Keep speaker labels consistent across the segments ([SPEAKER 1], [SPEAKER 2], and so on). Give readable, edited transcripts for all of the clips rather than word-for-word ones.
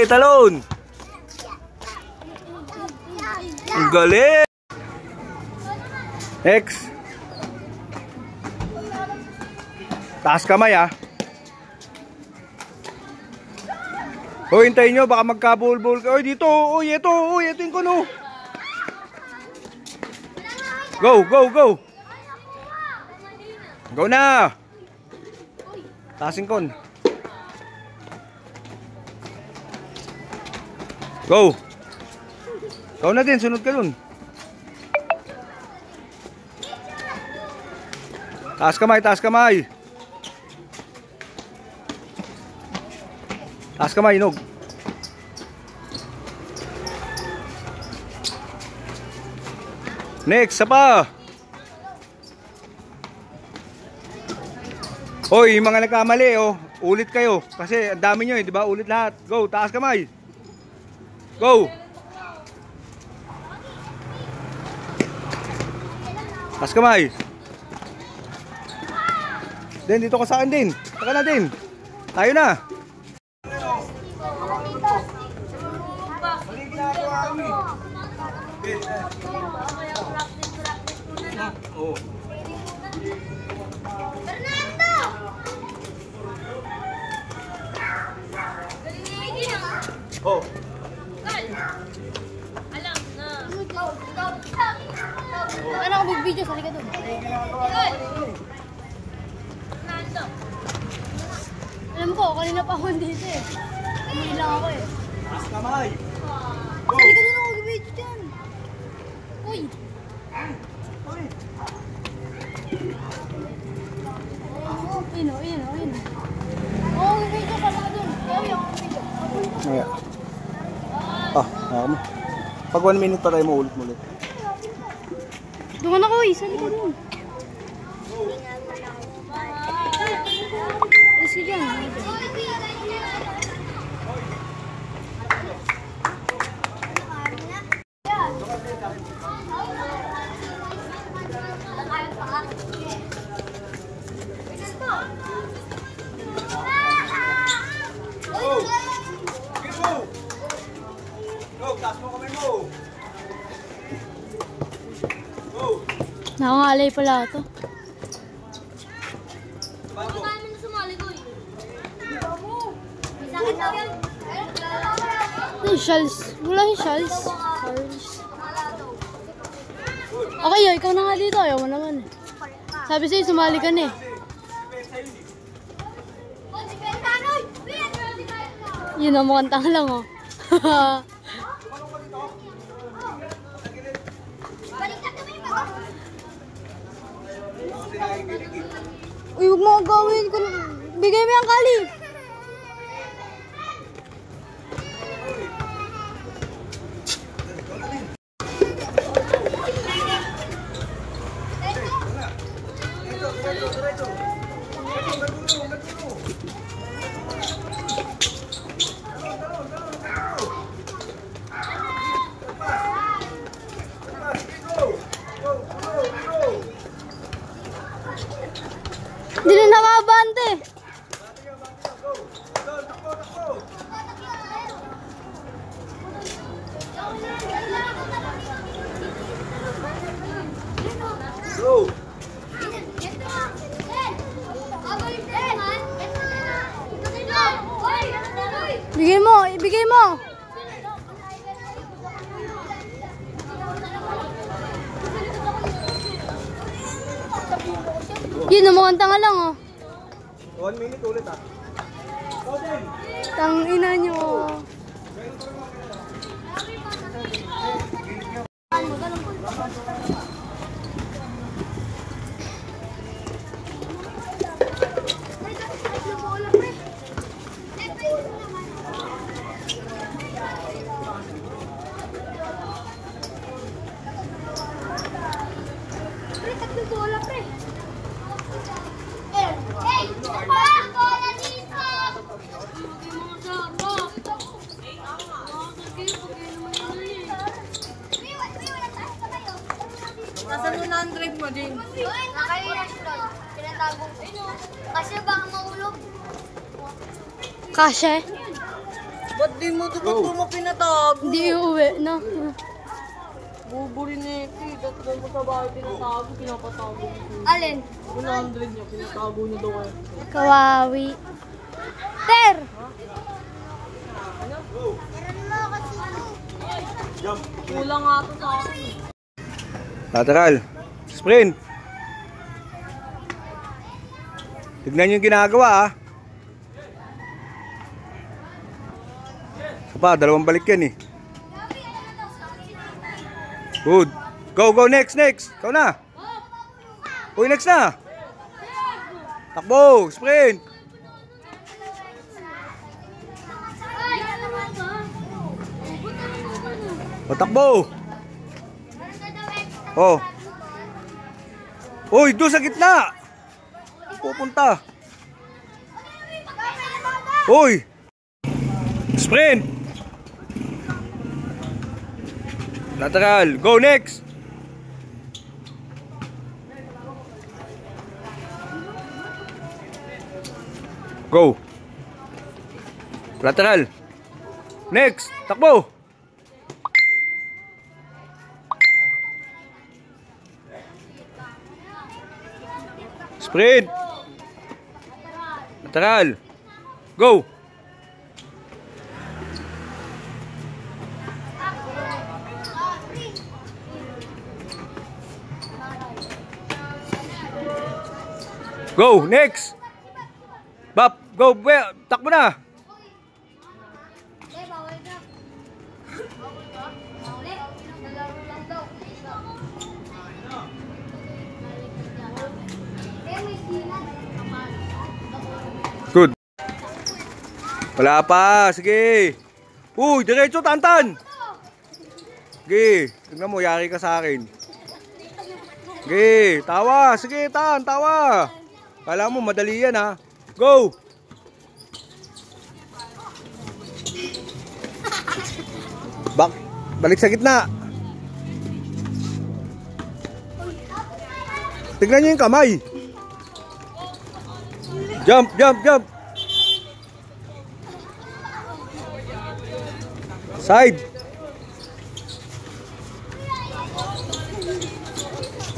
[SPEAKER 1] Talon! Ang galing! Next! Taas kamay ah! Hoy, hintayin nyo, baka magkabulbul ka. Hoy, dito! Uy, ito! Uy, ito yung kuno! Go! Go! Go! Go na! Taasin kon! Go! Ikaw na din, sunod ka dun. Taas kamay, taas kamay. Taas kamay, Nog. Next, sapa. Hoy, yung mga nagkamali, oh, ulit kayo. Kasi ang dami nyo, di ba? Ulit lahat. Go, taas kamay. Go! Taas kamay. Din, dito ka sa akin din. Taka na din. Tayo na. Oh.
[SPEAKER 2] Alam na. Ano ako mag-video sa liga doon? Nando. Alam ko, kanina pa ako dito eh. Hindi lang ako eh.
[SPEAKER 1] Taas kamay.
[SPEAKER 2] Sa liga doon ako mag-video dyan. Uy. Ayun o, ayun o, ayun o. Oo, mag-video pa lang doon. Kaya ako mag-video.
[SPEAKER 1] Ayan. Mo. Pag 1 minute pa tayo maulit mo ulit.
[SPEAKER 2] Doon ako eh, sa likod doon. Alas ka dyan. Nakangalay pala ito. Ay, shells. Wala yung shells. Okay, ikaw na nga dito. Ayaw mo naman eh. Sabi sa'yo, sumali ka na eh. Yun ang mukhang tanga lang oh. Uy, huwag mo gawin. Bigay mo yung kali. Hindi na nakabante.
[SPEAKER 1] Go!
[SPEAKER 2] Bigay mo, ibigay mo. Yun, mukhang tanga lang oh.
[SPEAKER 1] 1 minute ulit ah.
[SPEAKER 2] Tangina nyo.
[SPEAKER 3] Nasaan mo na-drive mo, Jane?
[SPEAKER 2] Nakailas doon. Pinatago ko. Kasi baka mahulog.
[SPEAKER 3] Kasha? Ba't di mo mo pinatago?
[SPEAKER 2] Hindi uuwi, no?
[SPEAKER 3] Bubo rin eh. Ba't di mo sa bahay pinatago? Pinapatago.
[SPEAKER 2] Alin?
[SPEAKER 3] 100 niya. Pinatago niya daw kayo.
[SPEAKER 2] Kawawi. Ter!
[SPEAKER 3] Kulang nga ito sa akin.
[SPEAKER 1] Lateral. Sprint. Tignan yung ginagawa ah. Isa pa, dalawang balik yan eh. Good. Go, go, next, next. Ikaw na. Uy, next na. Takbo, sprint. O, takbo. Oh. Uy, doon sa gitna. Pupunta. Uy. Sprint. Lateral. Go next. Go. Lateral. Next. Takbo. Sprint. Lateral. Go. Go, next. Bap, go, takbo na. Good. Wala pa, sige. Uy, diretso, tantan. Sige, tingnan mo, yari ka sa akin. Sige, tawa, sige, tawa. Kala mo, madali yan ha. Go! Balik sa gitna. Tingnan nyo yung kamay. Jump, jump, jump. Side.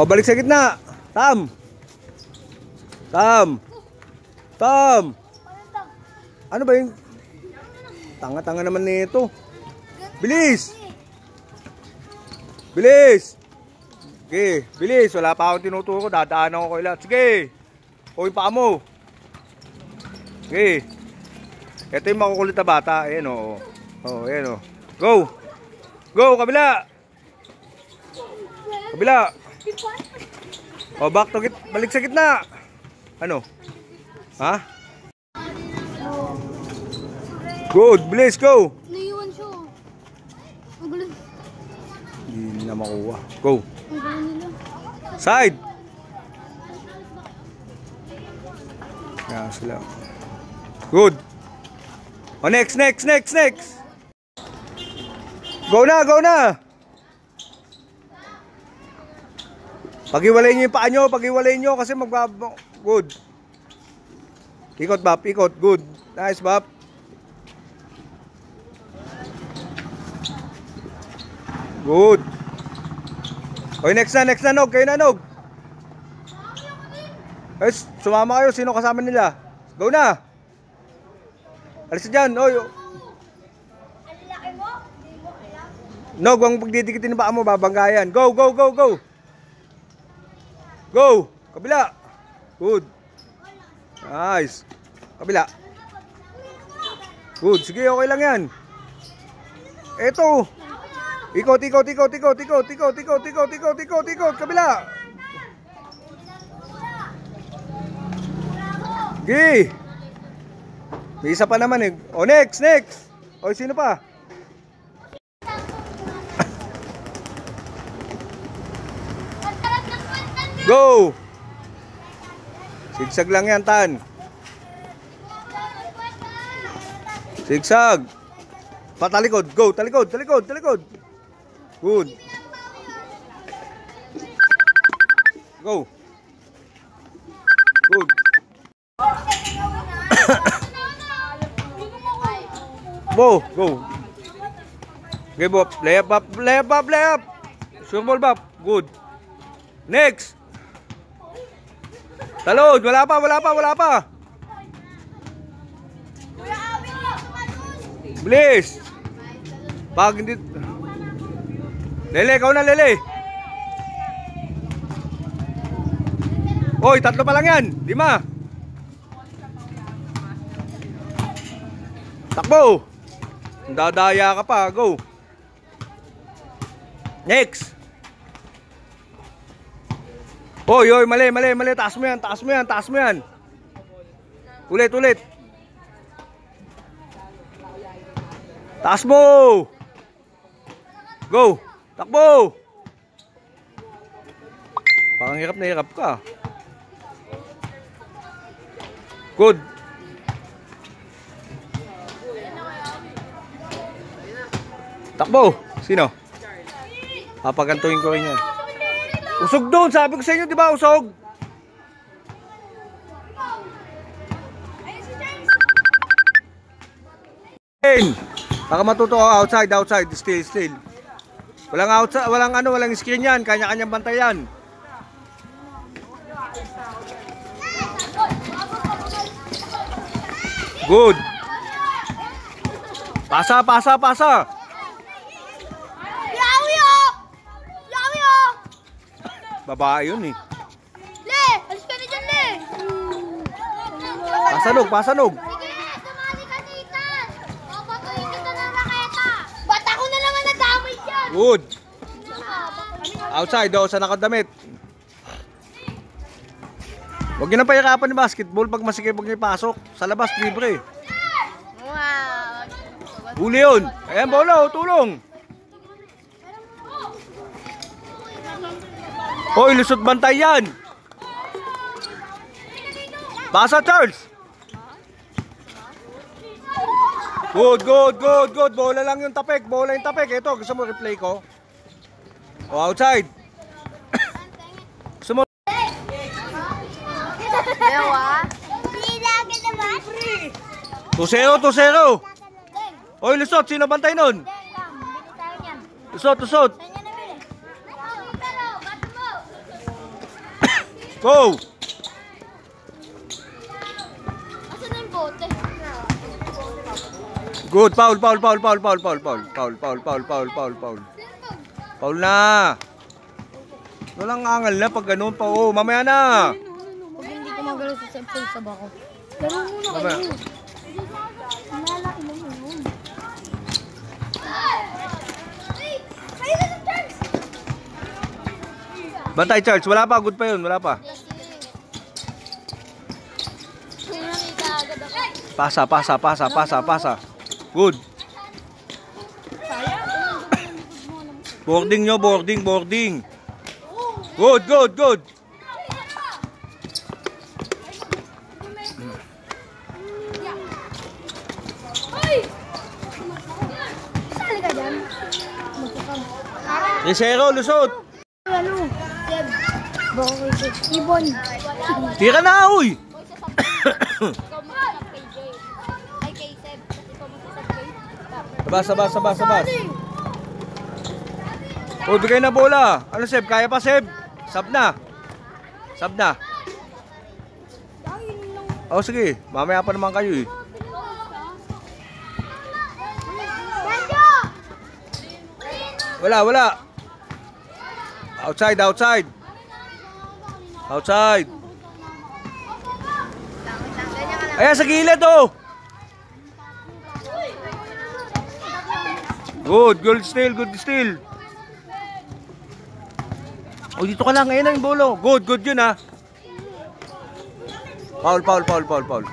[SPEAKER 1] O, balik sa gitna. Tam. Ano ba yung tanga-tanga naman nito? Bilis. Sige, bilis. Wala pa akong tinuturo. Dadaanan ko kayo lahat. Sige. O yung paa mo. Sige. Ito yung makukulit na bata. Ayan o. Ayan o. Go. Go, kabila. O, back to balik sa gitna. Ano? Ha? Good, bilis, go.
[SPEAKER 2] Naiwan siya. Ang gulo.
[SPEAKER 1] Hindi na makuha. Go.
[SPEAKER 2] Ang gulo nila.
[SPEAKER 1] Side. Kaya sila. Good. O, next. Go na. Pag-iwalay nyo yung paa nyo, kasi good. Ikot, Bap, good. Nice, Bap. Good. Okay, next na, Nog. Kayo na, Nog. Ay, sumama kayo. Sino kasama nila? Go na. Alis dyan. Oy. Nog, huwag pagdidikitin yung paa mo, babanggayan. Go. Go! Kabila! Good! Nice! Kabila! Good! Sige, okay lang yan! Eto! Ikot! Kabila! Sige! May isa pa naman eh. O, next! O, sino pa? Go! Sigsag lang yan, Tan. Sigsag. Patalikod. Go, talikod. Good. Go. Good. Takbo, go. Okay, Bob. Layup up, layup up, layup. Sure ball, Bob. Good. Next. Talon, wala pa, wala pa, wala pa. Bilis. Pag hindi... Lele, ikaw na, Lele. Oy, tatlo pa lang yan. 5. Takbo. Dadaya ka pa, go. Next. Oy, oy, mali, mali, mali. Taas mo yan, taas mo yan, taas mo yan. Ulit, ulit. Taas mo. Go. Takbo. Parang hirap na hirap ka. Good. Takbo. Sino? Papagantuhin ko rin yan. Usog doon. Sabi ko sa inyo, di ba? Usog. Baka matuto ako outside, outside. Still, still. Walang outside, walang ano, walang screen yan. Kanya-kanyang bantayan. Good. Pasa, pasa, pasa. Babae yun eh.
[SPEAKER 2] Le! Alis ka na dyan, Le!
[SPEAKER 1] Pasanog, pasanog.
[SPEAKER 2] Sige, sumali ka dito! Papatuhin kita ng raketa! Ba't ako na naman nadamay dyan?
[SPEAKER 1] Good. Outside daw sa nakadamit. Huwag nyo na pahirapan yung basketball pag masikip huwag nyo ipasok. Sa labas, libre.
[SPEAKER 2] Wow!
[SPEAKER 1] Huli yun. Ayan, bola, tulong. Hoy, lusot bantay yan. Basa, Charles. Good, good, good, good. Bola lang yung tapik. Bola yung tapik. Ito, gusto mo replay ko? O, outside. Gusto mo?
[SPEAKER 2] Dewa? Hindi lagi naman.
[SPEAKER 1] 2-0, 2-0. Hoy, lusot. Sino bantay nun? Lusot, lusot. Go!
[SPEAKER 2] Asan na yung bote?
[SPEAKER 1] Good, foul, foul, foul, foul, foul, foul, foul, foul, foul, foul, foul, foul, foul. Foul na. Walang angal na pag ganun pa. Oh, mamaya na.
[SPEAKER 2] Pag hindi ko magalaw sa cellphone sa bako. Gano'n muna
[SPEAKER 1] Mamaya.
[SPEAKER 2] kayo. Malaki mo yun.
[SPEAKER 1] Bantay, Charles. Wala pa. Good pa yun. Wala pa. Pasa, pasa, pasa, pasa, pasa. Good. Boarding nyo, boarding, boarding. Good, good, good.
[SPEAKER 2] Sali ka dyan.
[SPEAKER 1] Resero, lusot.
[SPEAKER 2] Ano? Seb. Bako kay Ibon.
[SPEAKER 1] Tira na, uy.
[SPEAKER 2] Ikaw mag-usap kay Jay. Ay kay Seb. Ikaw mag-usap kay
[SPEAKER 1] Sabas, sabas, sabas, sabas. O, bigay na bola. Ano, Seb? Kaya pa, Seb? Sab na. Sab na. O, sige. Mamaya pa naman kayo, eh. Wala, wala. Outside, outside. Outside. Ayan, sa gilid, oh. Good, good steal, good steal. Oh, dito ka lang. Ayan na yung bolo. Good, good yun, ha. Foul, foul, foul, foul, foul.